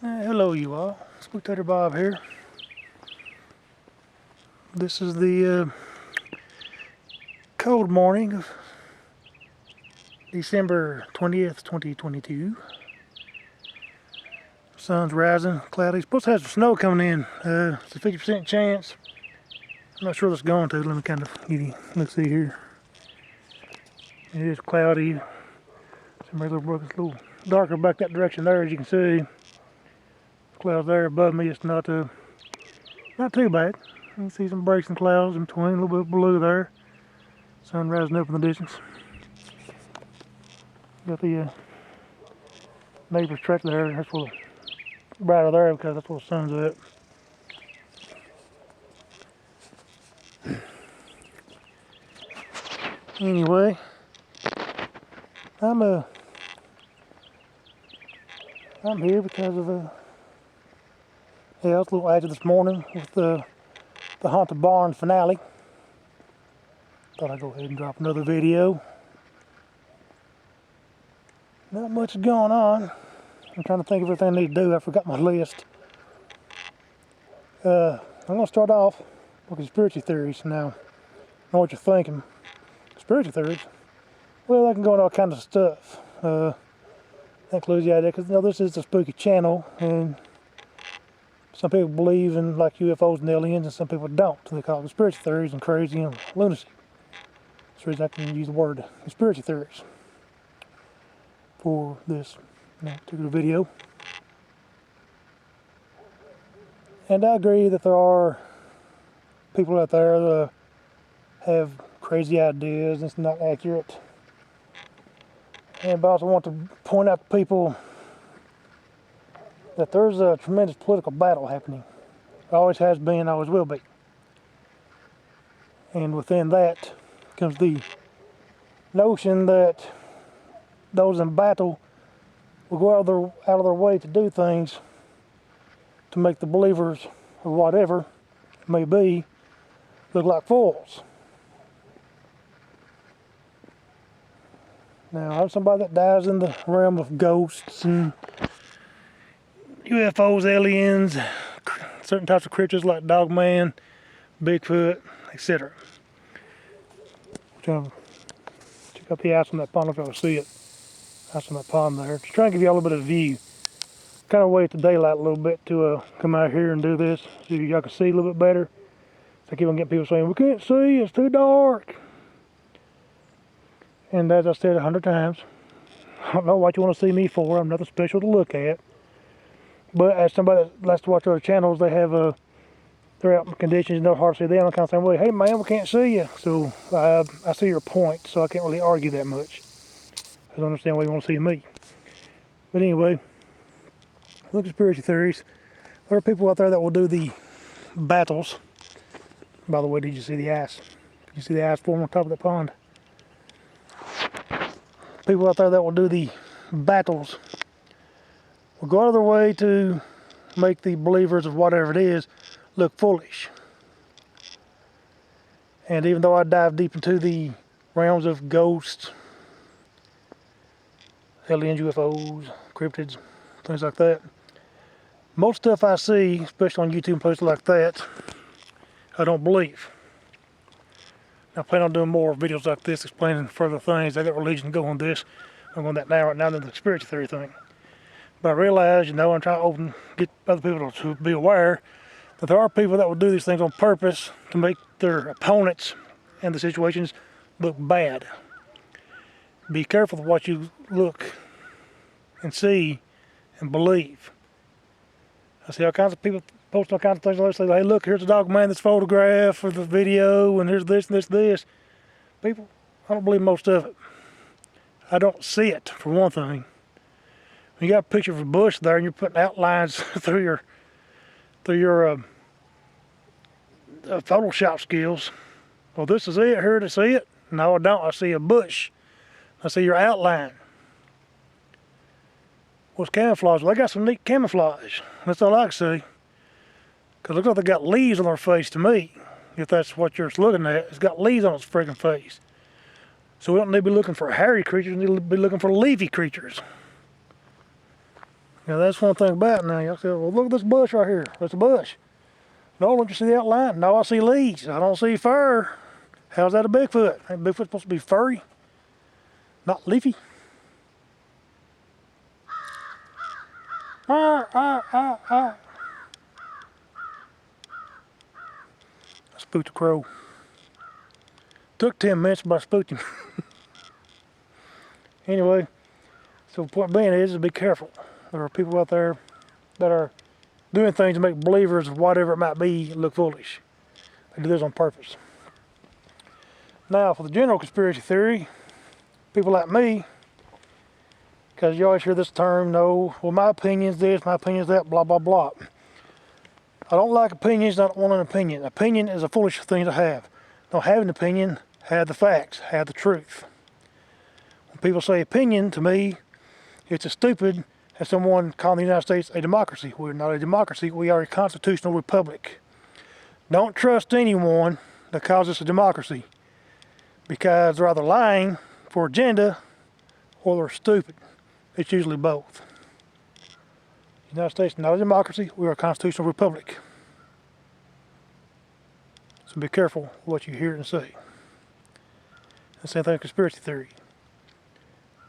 Hello you all, Spectator Bob here. This is the cold morning of December 20th, 2022. Sun's rising, cloudy. Supposed to have some snow coming in. It's a 50% chance. I'm not sure what it's going to. Let me kind of give you, let's see here. It is cloudy. Some regular brook. It's a little darker back that direction there, as you can see. Clouds there above me. It's not too bad. You can see some breaks and clouds in between, a little bit of blue there. Sun rising up in the distance. Got the neighbor's tractor there. That's a little brighter there because that's where the sun's at. Anyway, I'm here because of I was a little active this morning with the Haunted Barn finale. Thought I'd go ahead and drop another video. Not much is going on. I'm trying to think of everything I need to do. I forgot my list. I'm going to start off with conspiracy theories. Now, I know what you're thinking. Conspiracy theories? Well, I can go into all kinds of stuff. That includes the idea, because this is a spooky channel, and some people believe in like UFOs and aliens, and some people don't. They call it conspiracy theories and crazy and lunacy. That's the reason I can use the word conspiracy theories for this particular video. And I agree that there are people out there that have crazy ideas and it's not accurate. And I also want to point out to people that there's a tremendous political battle happening. It always has been, always will be. And within that comes the notion that those in battle will go out of their way to do things to make the believers, or whatever it may be, look like fools. Now, I'm somebody that dives in the realm of ghosts and UFOs, aliens, certain types of creatures like Dogman, Bigfoot, etc. Check out the ice on that pond if y'all see it. Ice on that pond there. Just trying to give you all a little bit of view. Kind of wait the daylight a little bit to come out here and do this. See if y'all can see a little bit better. I keep on getting people saying, we can't see, it's too dark. And as I said 100 times, I don't know what you want to see me for. I'm nothing special to look at. But as somebody that likes to watch other channels, they have they're out in conditions, no hard to see them. I'm kind of saying, well, hey man, we can't see you. So I see your point, so I can't really argue that much. I don't understand why you want to see me. But anyway, look at conspiracy theories. There are people out there that will do the battles. By the way, did you see the ice? Did you see the ice form on top of that pond? People out there that will do the battles will go out of their way to make the believers of whatever it is look foolish. And even though I dive deep into the realms of ghosts, aliens, UFOs, cryptids, things like that, most stuff I see, especially on YouTube and places like that, I don't believe. I plan on doing more videos like this explaining further things. I got religion to go on this. I'm going that now right now to the conspiracy theory thing. But I realize, I'm trying to get other people to be aware that there are people that will do these things on purpose to make their opponents and the situations look bad. Be careful of what you look and see and believe. I see all kinds of people posting all kinds of things like say, hey look, here's a dog man that's photograph or the video, and here's this and this. People, I don't believe most of it. I don't see it, for one thing. When you got a picture of a bush there and you're putting outlines through your Photoshop skills, well, this is it, here to see it. No, I don't. I see a bush. I see your outline. What's camouflage? Well, they got some neat camouflage. That's all I can see. Because it looks like they got leaves on their face to me. If that's what you're looking at, it's got leaves on its freaking face. So we don't need to be looking for hairy creatures, we need to be looking for leafy creatures. Now that's one thing about it now. Y'all say, well, look at this bush right here. That's a bush. No, don't you see the outline? No, I see leaves. I don't see fur. How's that a Bigfoot? Ain't Bigfoot supposed to be furry? Not leafy? Ah, ah, ah, ah. I spooked a crow. Took 10 minutes, but I spooked him. Anyway, so the point being is to be careful. There are people out there that are doing things to make believers of whatever it might be look foolish. They do this on purpose. Now, for the general conspiracy theory, people like me, because you always hear this term, no, well, my opinion's this, my opinion's that, blah, blah, blah. I don't like opinions, I don't want an opinion. Opinion is a foolish thing to have. Don't have an opinion, have the facts, have the truth. When people say opinion, to me, it's as stupid as someone calling the United States a democracy. We're not a democracy, we are a constitutional republic. Don't trust anyone that calls us a democracy, because they're either lying for agenda or they're stupid. It's usually both. The United States is not a democracy, we are a constitutional republic. So be careful what you hear and say. The same thing with conspiracy theory.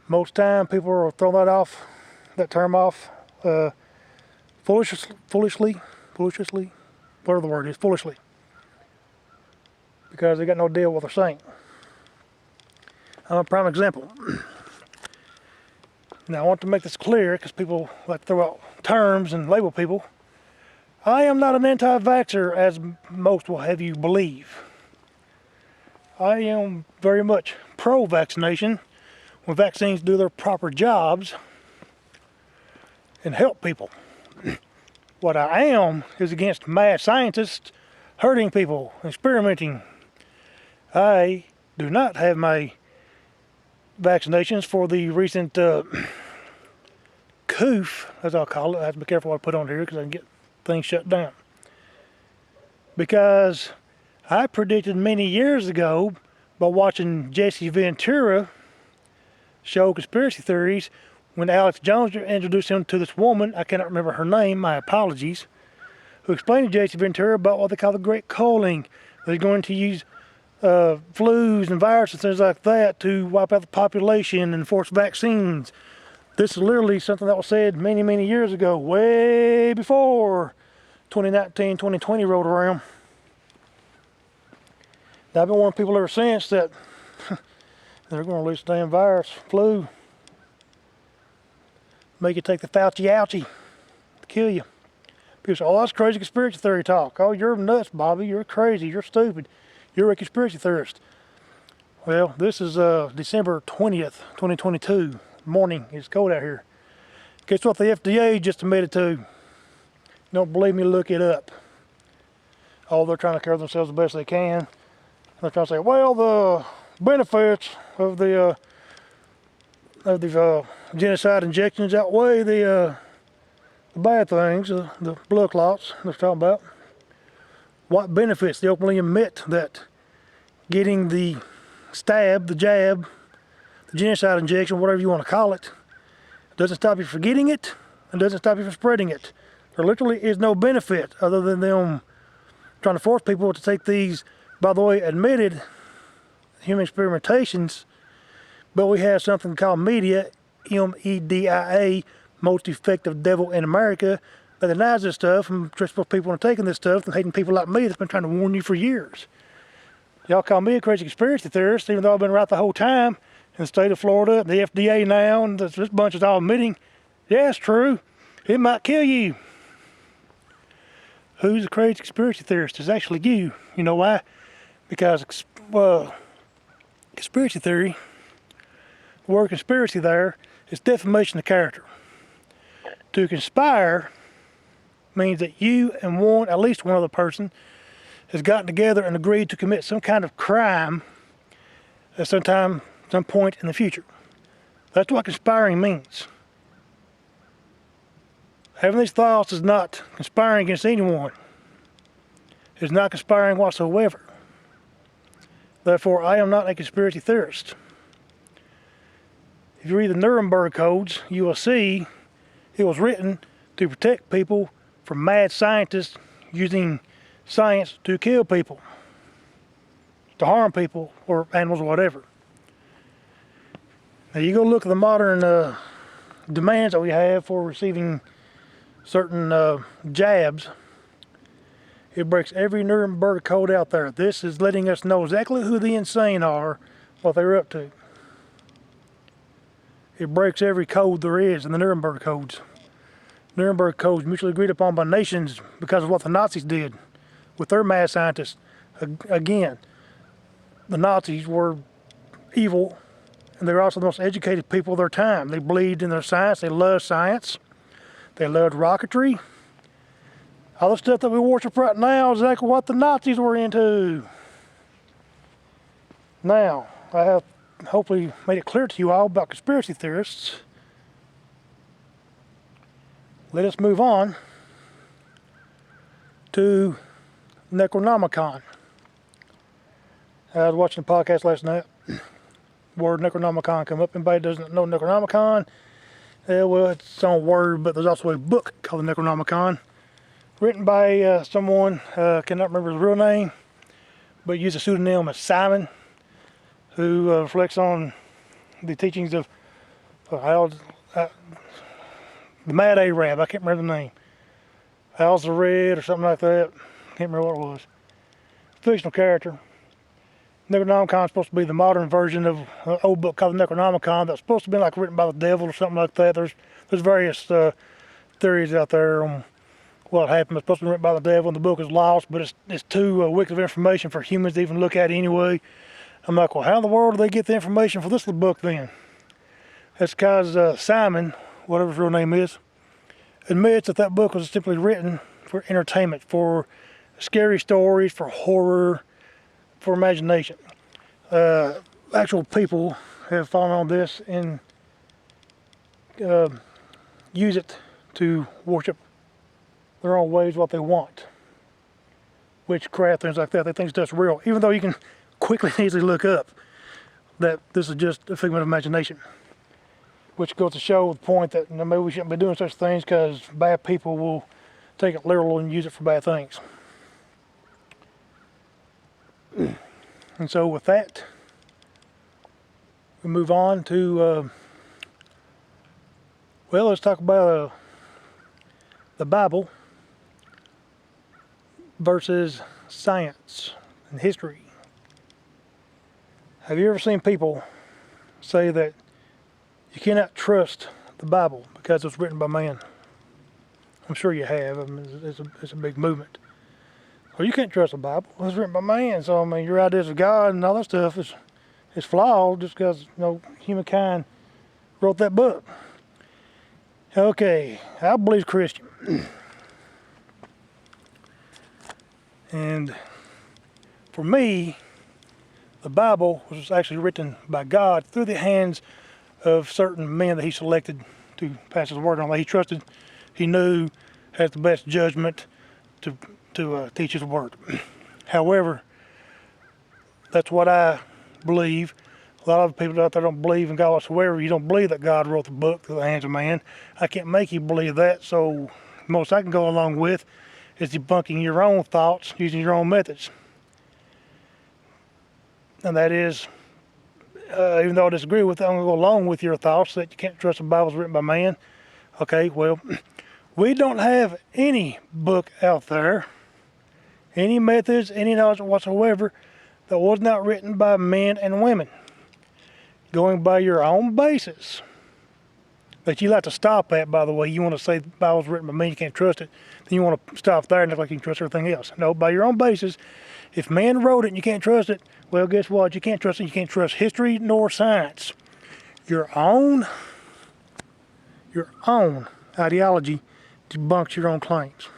Most time people are throwing that term off, foolishly, whatever the word is, foolishly. Because they got no idea what they're saying. I'm a prime example. Now I want to make this clear because people like to throw out terms and label people. I am not an anti-vaxxer as most will have you believe. I am very much pro-vaccination when vaccines do their proper jobs and help people. What I am is against mad scientists hurting people, experimenting. I do not have my vaccinations for the recent coof, as I'll call it. I have to be careful what I put on here because I can get things shut down. Because I predicted many years ago by watching Jesse Ventura show conspiracy theories when Alex Jones introduced him to this woman, I cannot remember her name, my apologies, who explained to Jesse Ventura about what they call the Great Culling. They're going to use flus and viruses and things like that to wipe out the population and force vaccines. This is literally something that was said many, many years ago, way before 2019, 2020 rolled around. Now, I've been warning people ever since that they're going to release the damn virus, flu, make you take the Fauci ouchie, kill you. People say, oh, that's crazy conspiracy theory talk. Oh, you're nuts, Bobby. You're crazy. You're stupid. You're a conspiracy theorist. Well, this is December 20th, 2022. Morning. It's cold out here. Guess what the FDA just admitted to? Don't believe me, look it up. Oh, they're trying to carry themselves the best they can. They're trying to say, well, the benefits of the genocide injections outweigh the bad things, the blood clots they're talking about. What benefits? They openly admit that getting the stab, the jab, the genocide injection, whatever you want to call it, doesn't stop you from getting it and doesn't stop you from spreading it. There literally is no benefit other than them trying to force people to take these, by the way, admitted human experimentations, but we have something called media, M-E-D-I-A, most effective devil in America, that denies this stuff and tricks people into taking this stuff and hating people like me that's been trying to warn you for years. Y'all call me a crazy conspiracy theorist, even though I've been right the whole time in the state of Florida, the FDA now, and this bunch is all admitting, yeah, it's true, it might kill you. Who's a crazy conspiracy theorist? It's actually you. You know why? Because, conspiracy theory, the word conspiracy there is defamation of character. To conspire means that you and at least one other person, has gotten together and agreed to commit some kind of crime at some point in the future. That's what conspiring means. Having these thoughts is not conspiring against anyone. It's not conspiring whatsoever. Therefore, I am not a conspiracy theorist. If you read the Nuremberg codes, you will see It was written to protect people from mad scientists using science to kill people, to harm people or animals or whatever. Now you go look at the modern demands that we have for receiving certain jabs. It breaks every Nuremberg code out there. This is letting us know exactly who the insane are, what they're up to. It breaks every code there is in the Nuremberg codes. Nuremberg codes mutually agreed upon by nations because of what the Nazis did with their mad scientists. Again, the Nazis were evil, and they were also the most educated people of their time. They believed in their science. They loved science. They loved rocketry. All the stuff that we worship right now is exactly what the Nazis were into. Now, I have hopefully made it clear to you all about conspiracy theorists. Let us move on to Necronomicon. I was watching a podcast last night. Word Necronomicon come up. Anybody doesn't know Necronomicon? Well, it's its own word, but there's also a book called the Necronomicon, written by someone, cannot remember his real name, but used a pseudonym as Simon, who reflects on the teachings of the Mad Arab. I can't remember the name. Al's the Red or something like that. Can't remember what it was. Fictional character. Necronomicon is supposed to be the modern version of an old book called the Necronomicon that's supposed to be like written by the devil or something like that. There's various theories out there on what happened. It's supposed to be written by the devil and the book is lost, but it's too wicked of information for humans to even look at anyway. I'm like, well, how in the world do they get the information for this little book then? That's because Simon, whatever his real name is, admits that that book was simply written for entertainment, for scary stories, for horror, for imagination. Actual people have fallen on this and use it to worship their own ways, what they want. Witchcraft, things like that. They think that's real, even though you can quickly and easily look up that this is just a figment of imagination. Which goes to show the point that maybe we shouldn't be doing such things because bad people will take it literal and use it for bad things. And so with that, we move on to, well, let's talk about the Bible versus science and history. Have you ever seen people say that you cannot trust the Bible because it was written by man? I'm sure you have. I mean, it's a big movement. Well, you can't trust the Bible. It was written by man. So, I mean, your ideas of God and all that stuff is flawed just because, humankind wrote that book. Okay, I believe Christian. And for me, the Bible was actually written by God through the hands of certain men that he selected to pass his word on, that he trusted, he knew had the best judgment to teach his word. However, that's what I believe. A lot of people out there don't believe in God whatsoever. You don't believe that God wrote the book through the hands of man. I can't make you believe that, so most I can go along with is debunking your own thoughts using your own methods. And that is, even though I disagree with it, I'm going to go along with your thoughts that you can't trust the Bible was written by man. Okay, well, we don't have any book out there, any methods, any knowledge whatsoever that was not written by men and women. Going by your own basis. That you like to stop at, by the way. You want to say the Bible was written by men, you can't trust it. Then you want to stop there and act like you can trust everything else. No, by your own basis. If man wrote it and you can't trust it, well, guess what? You can't trust it. You can't trust history nor science. Your own ideology debunks your own claims.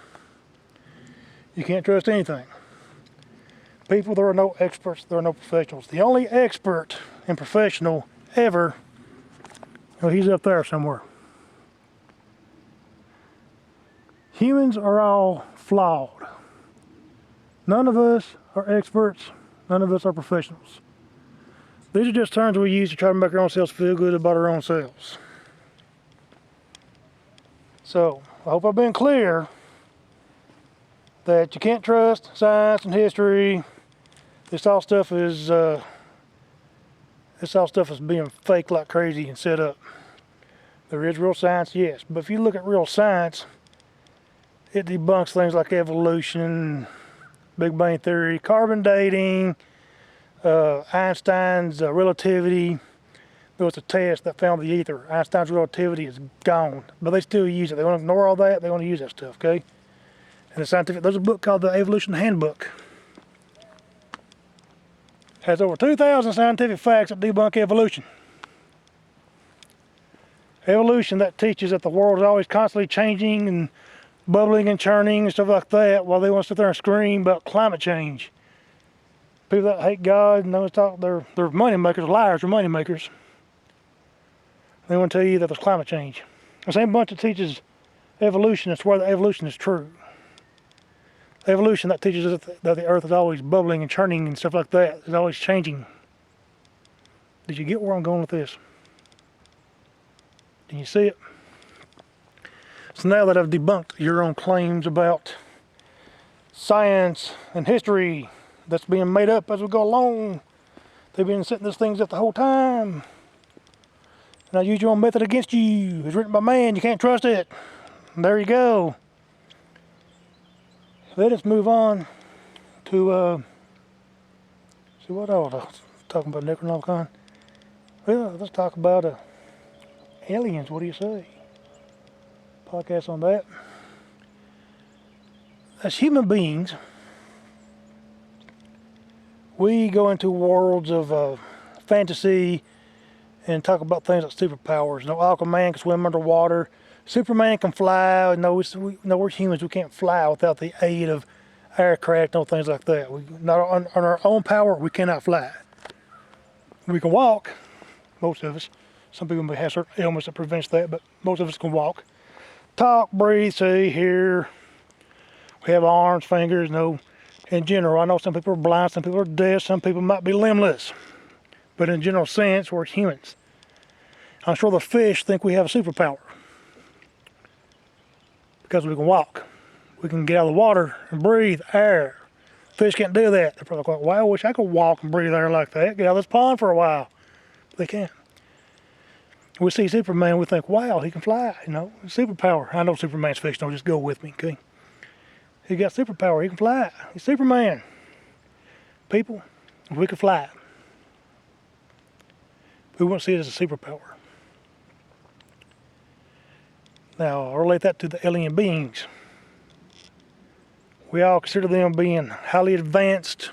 You can't trust anything. People, there are no experts, there are no professionals. The only expert and professional ever, he's up there somewhere. Humans are all flawed. None of us are experts, none of us are professionals. These are just terms we use to try to make our own selves feel good about our own selves. So I hope I've been clear that you can't trust science and history. This all stuff is being faked like crazy and set up. There is real science, yes, but if you look at real science, it debunks things like evolution, Big Bang Theory, carbon dating, Einstein's relativity. There was a test that found the ether. Einstein's relativity is gone, but they still use it. They want to ignore all that. They want to use that stuff, okay? And there's a book called The Evolution Handbook. Has over 2,000 scientific facts that debunk evolution. Evolution that teaches that the world is always constantly changing and bubbling and churning and stuff like that, while they want to sit there and scream about climate change. People that hate God and they're money makers, liars are money makers. They want to tell you that there's climate change. The same bunch that teaches evolution is where the evolution is true. Evolution that teaches us that the earth is always bubbling and churning and stuff like that, is always changing. Did you get where I'm going with this? Can you see it? So now that I've debunked your own claims about science and history that's being made up as we go along, they've been setting these things up the whole time. And I use your own method against you. It's written by man, you can't trust it. And there you go. Let us move on to, see what else I was talking about Necronomicon. Well, let's talk about aliens, what do you say? Podcast on that. As human beings, we go into worlds of fantasy and talk about things like superpowers. No, Aquaman can swim underwater. Superman can fly. No, we're humans. We can't fly without the aid of aircraft and things like that. Not on our own power, we cannot fly. We can walk, most of us. Some people may have certain ailments that prevents that, but most of us can walk. Talk, breathe, see, hear. We have arms, fingers, no. In general, I know some people are blind, some people are deaf, some people might be limbless. But in general sense, we're humans. I'm sure the fish think we have a superpower. Because we can walk. We can get out of the water and breathe air. Fish can't do that. They're probably like, wow, I wish I could walk and breathe air like that. Get out of this pond for a while. But they can't. We see Superman, we think, wow, he can fly, superpower. I know Superman's fish, don't just go with me, okay? He got superpower, he can fly. He's Superman. People, if we could fly, we wouldn't see it as a superpower. Now, I'll relate that to the alien beings. We all consider them being highly advanced,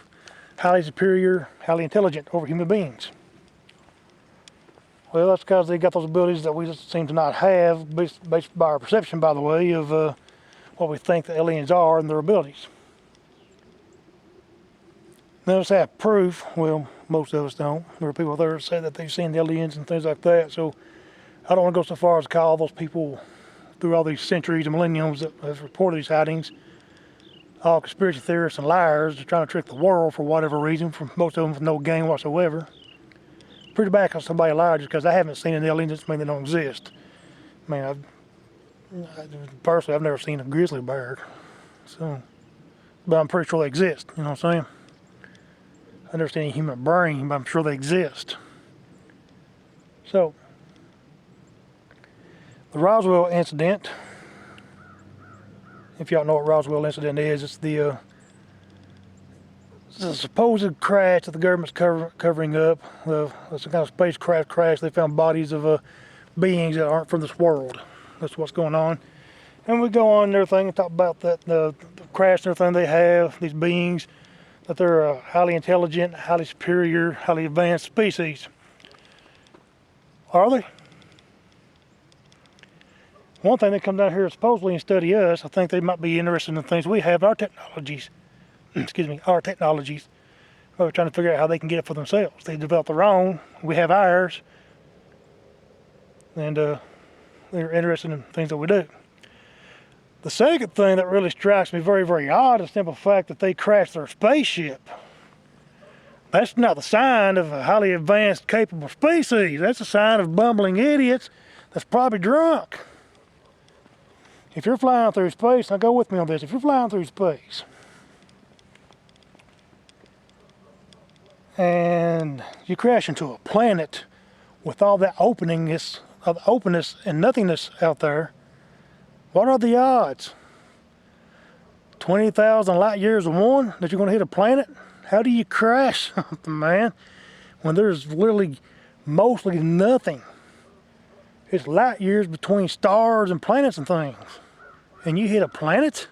highly superior, highly intelligent over human beings. Well, that's because they got those abilities that we just seem to not have, based by our perception, by the way, of what we think the aliens are and their abilities. None of us have proof. Well, most of us don't. There are people there that say that they've seen aliens and things like that. So I don't want to go so far as to call those people through all these centuries and millenniums that have reported these sightings all conspiracy theorists and liars. They're trying to trick the world for whatever reason, for most of them with no gain whatsoever. Pretty bad because somebody lied just because I haven't seen an alien doesn't mean they don't exist. I mean, personally, I've never seen a grizzly bear. But I'm pretty sure they exist, you know what I'm saying? I've never seen a human brain, but I'm sure they exist. So, the Roswell incident, if y'all know what Roswell incident is, it's the supposed crash that the government's covering up. It's some kind of spacecraft crash. They found bodies of beings that aren't from this world. That's what's going on. And we go on and everything and talk about that the crash and everything they have, these beings, that they're a highly intelligent, highly superior, highly advanced species. Are they? One thing they come down here supposedly and study us, I think they might be interested in the things we have, our technologies. Excuse me, our technologies. We're trying to figure out how they can get it for themselves. They develop their own, we have ours, and they're interested in things that we do. The second thing that really strikes me very, very odd is the simple fact that they crashed their spaceship. That's not the sign of a highly advanced, capable species. That's a sign of bumbling idiots that's probably drunk. If you're flying through space, now go with me on this, if you're flying through space and you crash into a planet with all that openness and nothingness out there, what are the odds? 20,000 light years to one that you're going to hit a planet? How do you crash something, man, when there's literally mostly nothing? It's light years between stars and planets and things. And you hit a planet?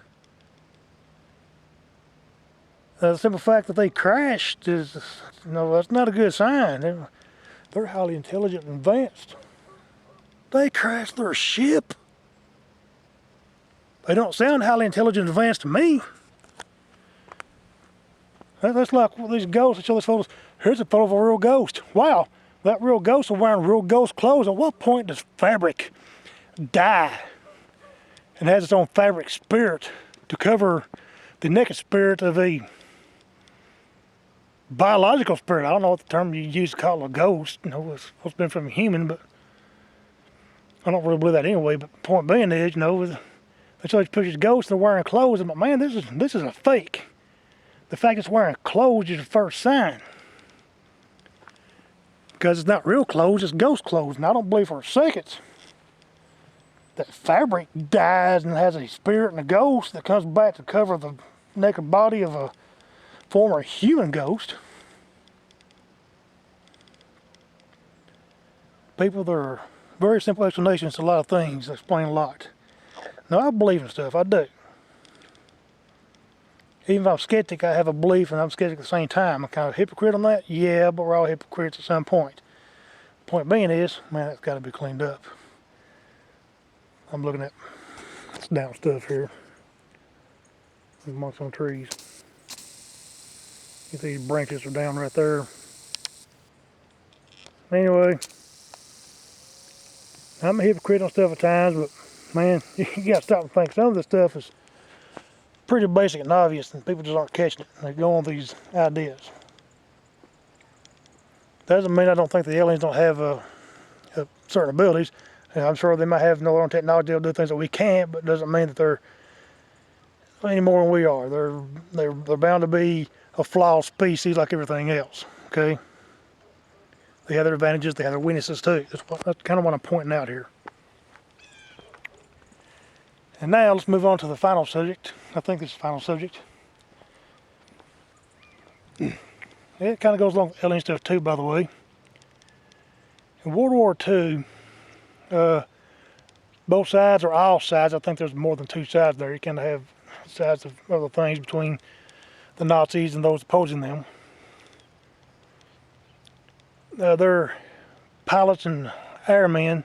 The simple fact that they crashed is, that's not a good sign. They're highly intelligent and advanced. They crashed their ship. They don't sound highly intelligent and advanced to me. That's like these ghosts that show these photos. Here's a photo of a real ghost. Wow, that real ghost is wearing real ghost clothes. At what point does fabric die and has its own fabric spirit to cover the naked spirit of a biological spirit? I don't know what the term you use to call a ghost. It's supposed to be from a human, but I don't really believe that anyway. But the point being is, they show these pictures of ghosts and they're wearing clothes. I'm like, man, this is a fake. The fact it's wearing clothes is the first sign. Because it's not real clothes, it's ghost clothes. And I don't believe for a second that fabric dies and has a spirit and a ghost that comes back to cover the naked body of a former human ghost. People, there are very simple explanations to a lot of things that explain a lot. Now, I believe in stuff, I do. Even if I'm skeptic, I have a belief and I'm skeptic at the same time. I'm kind of a hypocrite on that, yeah, but we're all hypocrites at some point. Point being is, man, that's got to be cleaned up. I'm looking at this down stuff here amongst some trees. You see these branches are down right there. Anyway, I'm a hypocrite on stuff at times, but man, you got to stop and think. Some of this stuff is pretty basic and obvious, and people just aren't catching it. They go on these ideas. Doesn't mean I don't think the aliens don't have certain abilities. I'm sure they might have their own technology. They'll do things that we can't, but doesn't mean that they're any more than we are. They're bound to be a flawed species like everything else. Okay. They have their advantages. They have their weaknesses too. That's kind of what I'm pointing out here. And now let's move on to the final subject. I think this is the final subject. It kind of goes along with alien stuff too, by the way. In World War II, both sides or all sides, I think there's more than two sides there. You kind of have sides of other things between the Nazis and those opposing them. Their pilots and airmen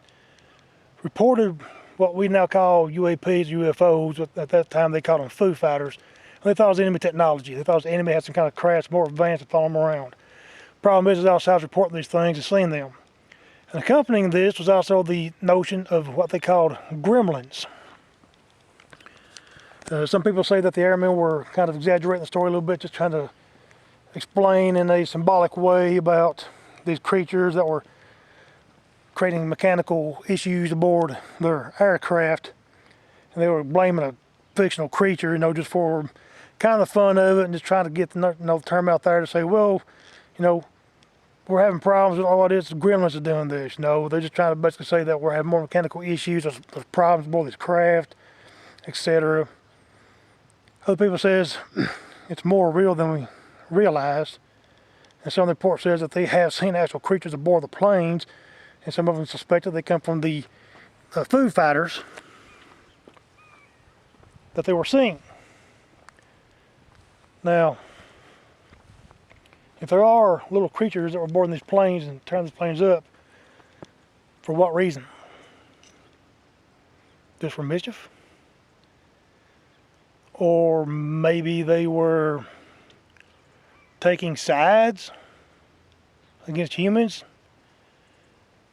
reported what we now call UAPs, UFOs. At that time they called them Foo Fighters. And they thought it was enemy technology. They thought the enemy had some kind of craft more advanced to follow them around. Problem is all sides reporting these things and seeing them. And accompanying this was also the notion of what they called gremlins. Some people say that the airmen were kind of exaggerating the story a little bit, just trying to explain in a symbolic way about these creatures that were creating mechanical issues aboard their aircraft. And they were blaming a fictional creature, just for kind of the fun of it and just trying to get the term out there to say, well, we're having problems with all it is. The gremlins are doing this. They're just trying to basically say that we're having more mechanical issues, there's problems aboard this craft, etc. Other people says it's more real than we realize. And some of the report says that they have seen actual creatures aboard the planes, and some of them suspected they come from the Foo Fighters that they were seeing. Now, if there are little creatures that were boarding these planes and turning these planes up, for what reason? Just for mischief? Or maybe they were taking sides against humans?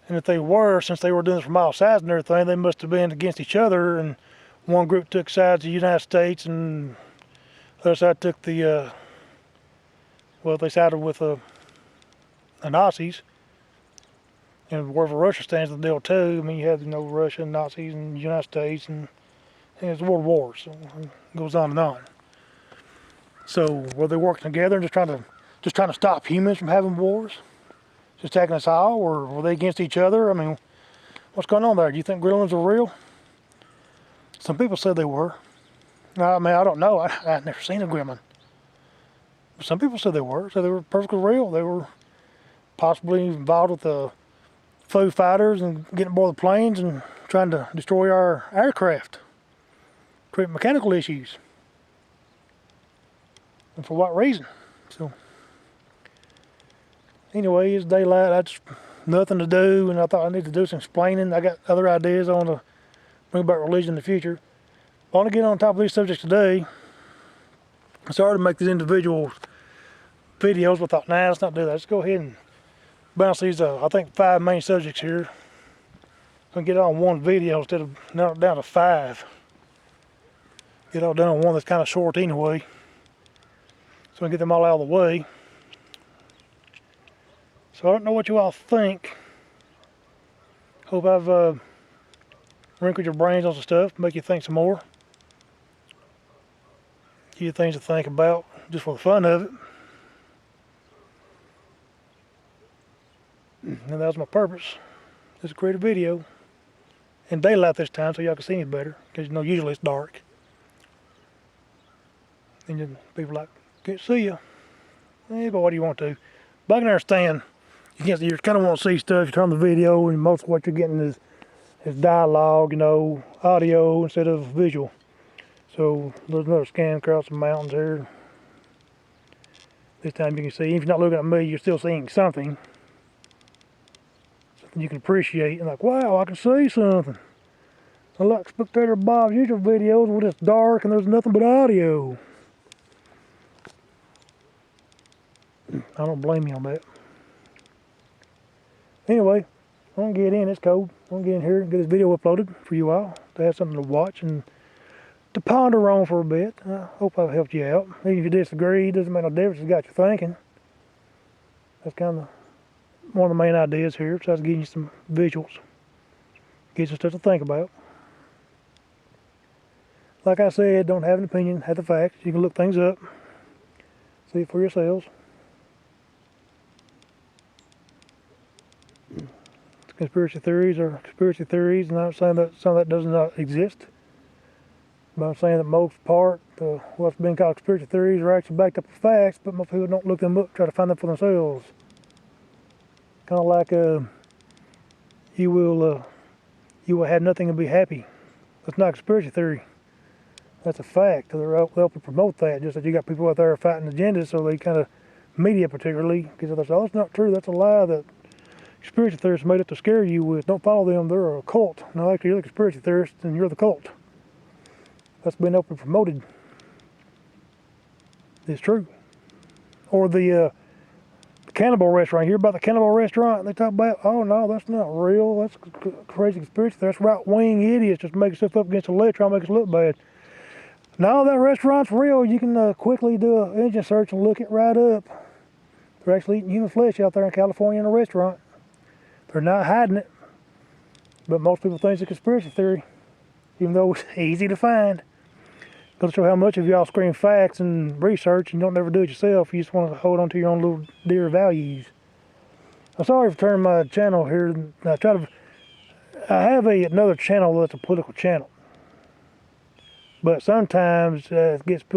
And if they were, since they were doing this from all sides and everything, they must have been against each other, and one group took sides of the United States and the other side took they sided with the Nazis. And wherever Russia stands in the deal too, I mean, you have, Russia and Nazis and the United States and and it's World Wars, so it goes on and on. So were they working together and just trying to stop humans from having wars, just attacking us all, or were they against each other? I mean, what's going on there? Do you think gremlins are real? Some people said they were. I mean, I don't know. I've never seen a gremlin. But some people said they were. So they were perfectly real. They were possibly involved with the foe fighters and getting aboard the planes and trying to destroy our aircraft, create mechanical issues. And for what reason? So anyway, it's daylight. That's nothing to do, and I thought I need to do some explaining. I got other ideas I want to bring about religion in the future. I want to get on top of these subjects today. I started to make these individual videos, but I thought, nah, let's not do that. Let's go ahead and bounce these, I think, 5 main subjects here. I'm going to get it all in one video instead of narrow it down to 5. Get it all done on one that's kind of short anyway, so we can get them all out of the way. So I don't know what you all think. Hope I've wrinkled your brains on some stuff, make you think some more. Give you things to think about, just for the fun of it. And that was my purpose, just to create a video. In daylight this time, so y'all can see me better, because you know usually it's dark. And then people like, can't see you. Eh, but what do you want to? But I can understand. You kind of want to see stuff. You turn on the video, and most of what you're getting is dialogue, you know, audio instead of visual. So there's another scan across the mountains here. This time you can see, even if you're not looking at me, you're still seeing something. Something you can appreciate, and like, wow, I can see something. Unlike Spectator Bob's usual videos when it's dark and there's nothing but audio. I don't blame you on that. Anyway, I'm going to get in, it's cold. I'm going to get in here and get this video uploaded for you all to have something to watch and to ponder on for a bit. I hope I've helped you out. Even if you disagree, it doesn't make no difference. It's got you thinking. That's kind of one of the main ideas here, besides giving you some visuals. Get you some stuff to think about. Like I said, don't have an opinion, have the facts. You can look things up, see it for yourselves. Conspiracy theories are conspiracy theories, and I'm not saying that some of that does not exist. But I'm saying that most part, what's been called conspiracy theories are actually backed up with facts, but most people don't look them up, try to find them for themselves. Kind of like you will have nothing and be happy. That's not a conspiracy theory. That's a fact. They're helping promote that, just that you got people out there fighting agendas, so they kind of, media particularly, because they say, oh, that's not true, that's a lie that conspiracy theorists made up to scare you with. Don't follow them, they're a cult. No, actually you're the conspiracy theorist and you're the cult. That's been openly promoted. It's true. Or the cannibal restaurant. You hear about the cannibal restaurant? They talk about, oh no, that's not real. That's crazy conspiracy. That's right-wing idiots just making stuff up against the ledge, trying to make us look bad. No, that restaurant's real. You can quickly do an engine search and look it right up. They're actually eating human flesh out there in California in a restaurant. They're not hiding it. But most people think it's a conspiracy theory, even though it's easy to find. Goes to show how much of y'all scream facts and research and you don't never do it yourself. You just want to hold on to your own little dear values. I'm sorry for turning my channel here. I have another channel that's a political channel. But sometimes it gets